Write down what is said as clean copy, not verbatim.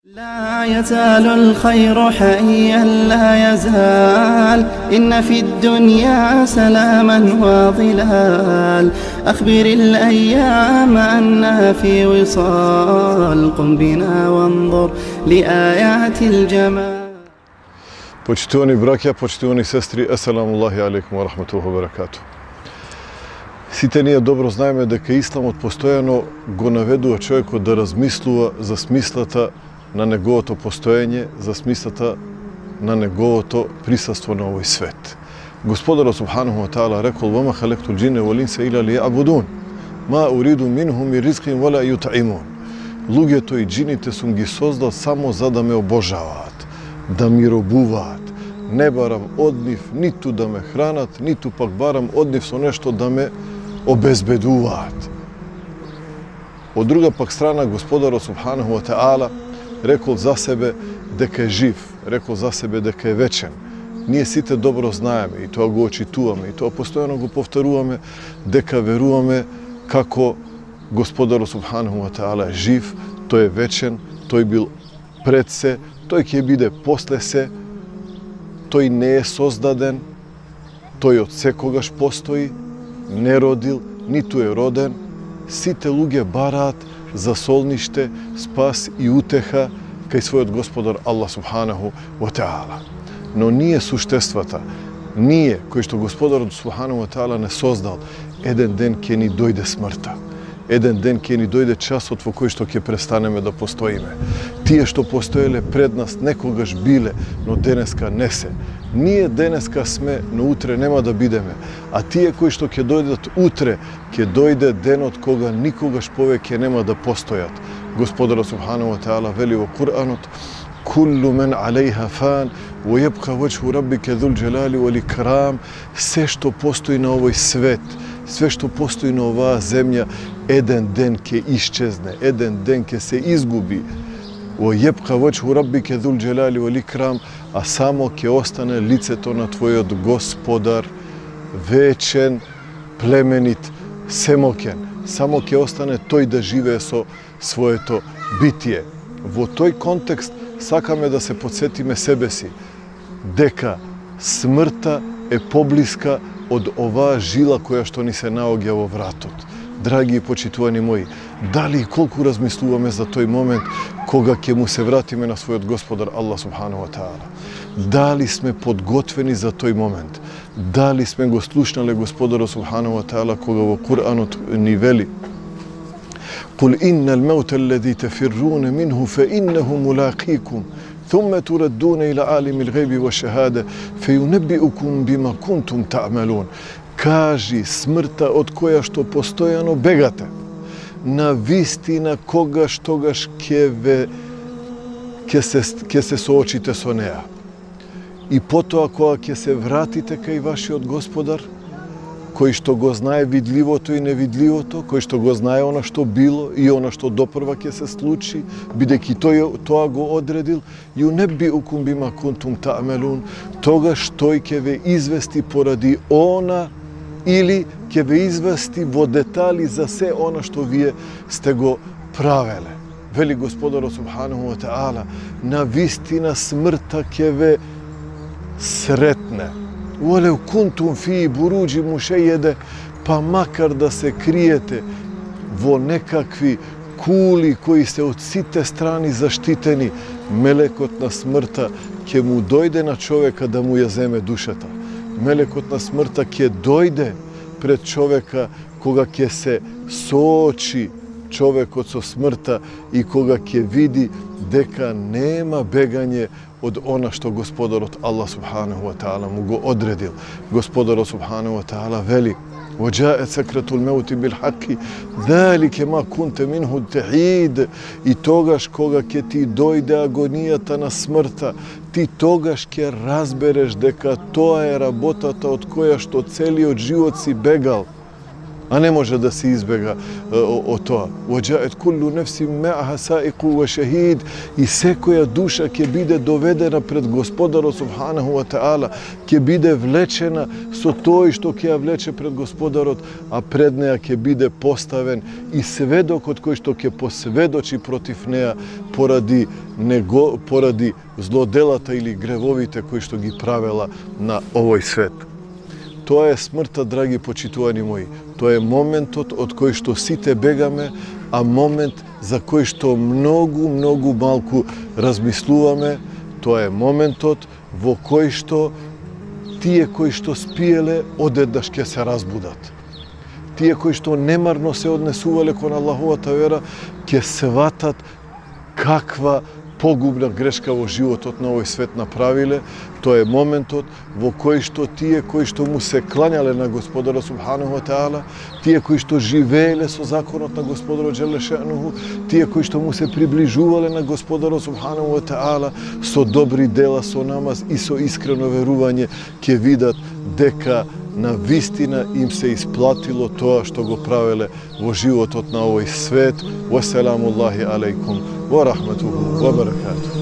لا يزال الخير حيا لا يزال إن في الدنيا سلاما وظلال أخبر الأيام أنها في وصال قم بنا وانظر لآيات الجمال. Почитувани браќа, почитувани сестри, асаламу алейкум ва рахметуллахи ва баракату. Сите ние добро знаеме дека исламот постојано го наведува човекот да размислува за смислата на неговото постоење, за смислата на неговото присуство на овој свет. Господарот субханаху ва таала рекол: "Вама халектул џинне вал инса ила лијабудун, ма уриду минхум мин ризқин вала јутъимун." Луѓето и џините сум ги создал само за да ме обожаваат, да ми робуваат. Не барам од нив ниту да ме хранат, ниту пак барам од нив со нешто да ме обезбедуваат. Од друга пак страна, Господарот субханаху ва таала рекол за себе дека е жив, рекол за себе дека е вечен. Ние сите добро знаеме и тоа го очитуваме и тоа постојано го повторуваме дека веруваме како Господарот субханаху ва таала е жив, тој е вечен, тој бил пред се, тој ќе биде после се, тој не е создаден, тој од секогаш постои, не родил, ниту е роден. Сите луѓе бараат за солниште, спас и утеха кај својот Господар Аллах субханаху ва таала. Но ние суштествата, ние кои што Господарот субханаху ва таала не создал, еден ден ќе ни дојде смртта. Еден ден ќе ни дојде часот во кој што ќе престанеме да постоиме. Тие што постоеле пред нас некогаш биле, но денеска не се. Ние денеска сме, но утре нема да бидеме. А тие кои што ќе дојдат утре, ќе дојде денот кога никогаш повеќе нема да постојат. Господарот субханаху ва таала вели во Куранот: "Куллу мен алейха фан, ва јабқа ваџху раббика ذул џелали вал икрам." Се што постои на овој свет, све што постои на оваа земја, еден ден ќе исчезне, еден ден ќе се изгуби. Ва јабқа ваџху раббика ذул џелали вал икрам, а само ќе остане лицето на твојот Господар, вечен, племенит, семоќен. Само ќе остане тој да живее со своето битие. Во тој контекст сакаме да се подсетиме себе си дека смртта е поблиска од оваа жила која што ни се наоѓа во вратот. Драги и почитувани мои, дали и колку размислуваме за тој момент кога ќе му се вратиме на својот Господар Аллах субханаху ва таала? Дали сме подготвени за тој момент? Дали сме го слушнале Господарот субханаху ва таала кога во Куранот ни вели: "Кул иннал маута аллази тафирруна минху фаиннаху мулақикум, ثم تردون إلى عالم الغيب والشهادة فينبئكم بما كنتم تعملون." Кажи смртта од која што постојано бегате, на вистина когаш тогаш ќе се соочите со неа. И потоа кога ќе се вратите кај вашиот Господар, кој што го знае видливото и невидливото, кој што го знае она што било и она што допрва ќе се случи, бидејќи тој тоа го одредил, юнеббиукум бима кунтум та'мелун, тогаш тој ќе ве извести поради она или ќе ве извести во детали за се она што вие сте го правеле. Вели Господарот субханаху ва таала: "На вистина смртта ќе ве сретне. Олев кунтум фи буруџи мушеједе", па макар да се криете во некакви кули кои се од сите страни заштитени, мелекот на смртта ќе му дојде на човека да му ја земе душата. Мелекот на смртта ќе дојде пред човека кога ќе се соочи човекот со смртта и кога ќе види дека нема бегање од она што Господарот Аллах субханаху ва таала му го одредил. Господарот субханаху ва таала вели: "Ваџаат сакратул меути бил ҳаққи, ذалике ма кунте минху тахид." И тогаш кога ќе ти дојде агонијата на смртта, ти тогаш ќе разбереш дека тоа е работата од која што целиот живот си бегал. a ne može da se izbjega od toga. وَجَاءَتْ كُلُّ نَفْسٍ مَعَهَا سَائِقٌ وَشَهِيدٌ i sekoja duša ke bide dovedena pred gospodara subhanahu wa ta'ala, ke bide vlečena so to što ke ja vleče pred gospodarot, a pred neja ke bide postaven i svedok od koji što ke posvedoči protiv neja poradi zlodelata ili grevovite koji što gi pravela na ovoj svetu. To je smrta, dragi počituvani moji. To je moment od koji što site begame, a moment za koji što mnogu malku razmisluvame. To je moment vo koji što tije koji što spijele odednaš ke se razbudat. Tije koji što nemarno se odnesuvale kon Allahova vera ke svatat kakva pogubna greška vo životot na ovoj svet napravile. To je momentot vo koji što tije koji što mu se klanjale na gospodara subhanahu wa ta'ala, tije koji što živele so zakonot na gospodara dželle šanuhu, tije koji što mu se približuvale na gospodara subhanahu wa ta'ala, so dobri dela, so namaz i so iskreno veruvanje ke vidat deka na vistina im se isplatilo to što go pravele vo životot na ovoj svet. Wassalamu Allahi alaikum wa rahmatuhu wa barakatuhu.